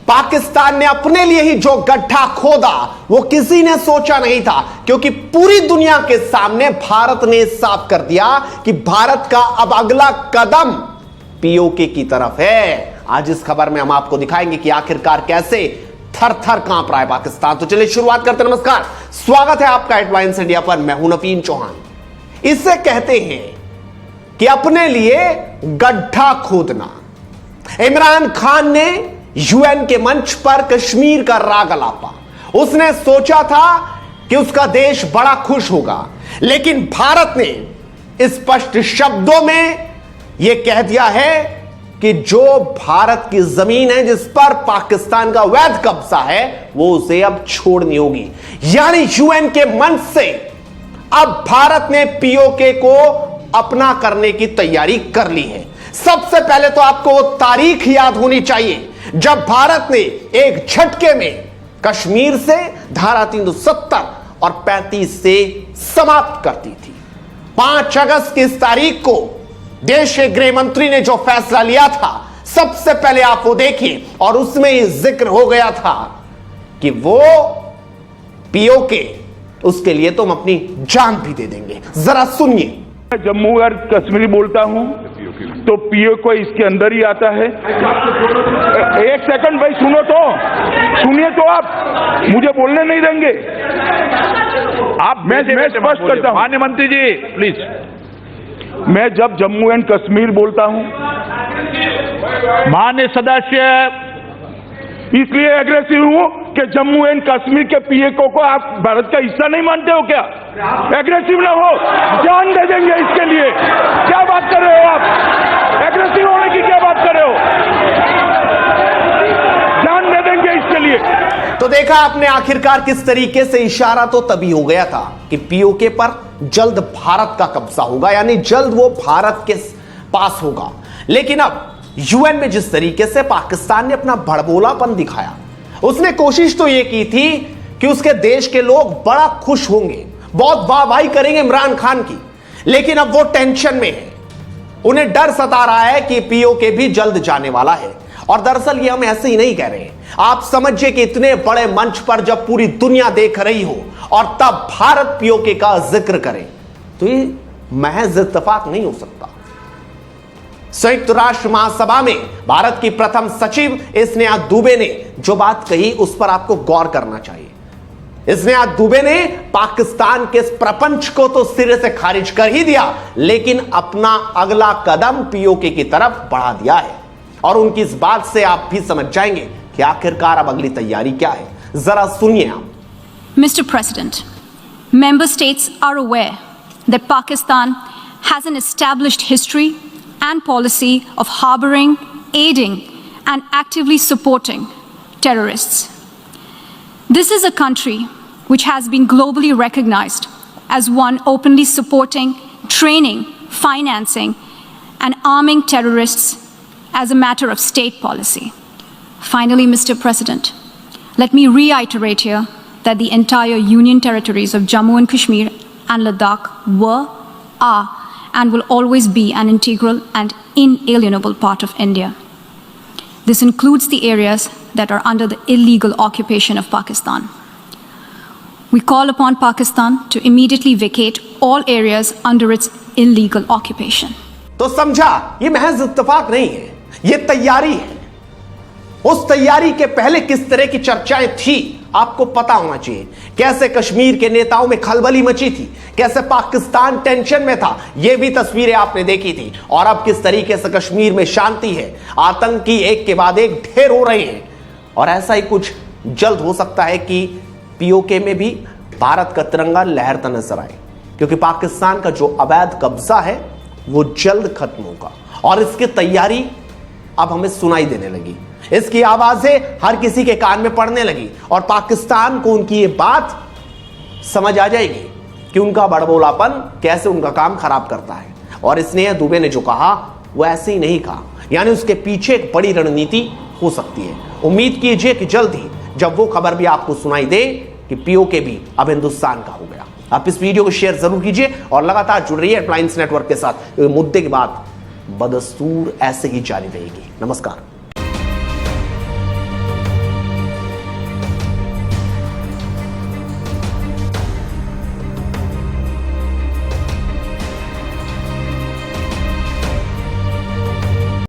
पाकिस्तान ने अपने लिए ही जो गड्ढा खोदा वो किसी ने सोचा नहीं था, क्योंकि पूरी दुनिया के सामने भारत ने साफ कर दिया कि भारत का अब अगला कदम पीओके की तरफ है। आज इस खबर में हम आपको दिखाएंगे कि आखिरकार कैसे थर थर कांप रहा है पाकिस्तान। तो चलिए शुरुआत करते हैं। नमस्कार, स्वागत है आपका हेडलाइंस इंडिया पर। मैं हूं नवीन चौहान। इसे कहते हैं कि अपने लिए गड्ढा खोदना। इमरान खान ने यूएन के मंच पर कश्मीर का राग अलापा। उसने सोचा था कि उसका देश बड़ा खुश होगा, लेकिन भारत ने स्पष्ट शब्दों में यह कह दिया है कि जो भारत की जमीन है जिस पर पाकिस्तान का वैध कब्जा है वो उसे अब छोड़नी होगी। यानी यूएन के मंच से अब भारत ने पीओके को अपना करने की तैयारी कर ली है। सबसे पहले तो आपको वो तारीख याद होनी चाहिए जब भारत ने एक झटके में कश्मीर से धारा 370 और 35 से समाप्त कर दी थी। 5 अगस्त की इस तारीख को देश के गृह मंत्री ने जो फैसला लिया था, सबसे पहले आप वो देखिए, और उसमें ही जिक्र हो गया था कि वो पीओके, उसके लिए तुम अपनी जान भी दे देंगे। जरा सुनिए। जम्मू और कश्मीर बोलता हूं तो पीओके इसके अंदर ही आता है। एक सेकंड भाई, सुनो तो, सुनिए तो, आप मुझे बोलने नहीं देंगे। आप मैं स्पष्ट करता हूं, माननीय मंत्री जी प्लीज। मैं जब जम्मू एंड कश्मीर बोलता हूं, माननीय सदस्य, इसलिए एग्रेसिव हूं कि जम्मू एंड कश्मीर के पीओके को आप भारत का हिस्सा नहीं मानते हो क्या? एग्रेसिव ना हो, जान दे देंगे इसके लिए। क्या बात कर रहे हो आप? एग्रेसिव होने की क्या बात कर रहे हो? जान दे देंगे इसके लिए। तो देखा आपने आखिरकार किस तरीके से इशारा तो तभी हो गया था कि पीओके पर जल्द भारत का कब्जा होगा, यानी जल्द वो भारत के पास होगा। लेकिन अब यूएन में जिस तरीके से पाकिस्तान ने अपना भड़बोलापन दिखाया, उसने कोशिश तो यह की थी कि उसके देश के लोग बड़ा खुश होंगे, बहुत वाहवाही करेंगे इमरान खान की, लेकिन अब वो टेंशन में है। उन्हें डर सता रहा है कि पीओके भी जल्द जाने वाला है। और दरअसल ये हम ऐसे ही नहीं कह रहे हैं, आप समझिए कि इतने बड़े मंच पर जब पूरी दुनिया देख रही हो और तब भारत पीओके का जिक्र करे तो ये महज इत्तेफाक नहीं हो सकता। संयुक्त राष्ट्र महासभा में भारत की प्रथम सचिव स्नेहा दुबे ने जो बात कही उस पर आपको गौर करना चाहिए। स्नेहा दुबे ने पाकिस्तान के इस प्रपंच को तो सिरे से खारिज कर ही दिया, लेकिन अपना अगला कदम पीओके की तरफ बढ़ा दिया है। और उनकी इस बात से आप भी समझ जाएंगे कि आखिरकार अब अगली तैयारी क्या है। जरा सुनिए आप। Mr. President, member states are aware that Pakistan has an established history and policy of harboring, aiding, and actively supporting terrorists. This is a country which has been globally recognized as one openly supporting, training, financing, and arming terrorists as a matter of state policy. Finally, Mr. President, let me reiterate here that the entire Union territories of Jammu and Kashmir and Ladakh were, are, and will always be an integral and inalienable part of India. This includes the areas that are under the illegal occupation of Pakistan. We call upon Pakistan to immediately vacate all areas under its illegal occupation. तो समझा, ये महज इत्तेफाक नहीं है, ये तैयारी है। उस तैयारी के पहले किस तरह की चर्चाएं थी आपको पता होना चाहिए। कैसे कश्मीर के नेताओं में खलबली मची थी, कैसे पाकिस्तान टेंशन में था, यह भी तस्वीरें आपने देखी थी। और अब किस तरीके से कश्मीर में शांति है, आतंकी एक के बाद एक ढेर हो रहे हैं। और ऐसा ही कुछ जल्द हो सकता है कि पीओके में भी भारत का तिरंगा लहरता नजर आए, क्योंकि पाकिस्तान का जो अवैध कब्जा है वो जल्द खत्म होगा। और इसकी तैयारी अब हमें सुनाई देने लगी, इसकी आवाजें हर किसी के कान में पड़ने लगी, और पाकिस्तान को उनकी ये बात समझ आ जाएगी कि उनका बड़बोलापन कैसे उनका काम खराब करता है। और स्नेहा दुबे ने जो कहा वो ऐसे ही नहीं कहा, यानी उसके पीछे एक बड़ी रणनीति हो सकती है। उम्मीद कीजिए कि जल्द ही जब वो खबर भी आपको सुनाई दे कि पीओके भी अब हिंदुस्तान का हो गया। आप इस वीडियो को शेयर जरूर कीजिए और लगातार जुड़ रहिए हेडलाइंस नेटवर्क के साथ। मुद्दे की बात बदस्तूर ऐसे ही जारी रहेगी। नमस्कार।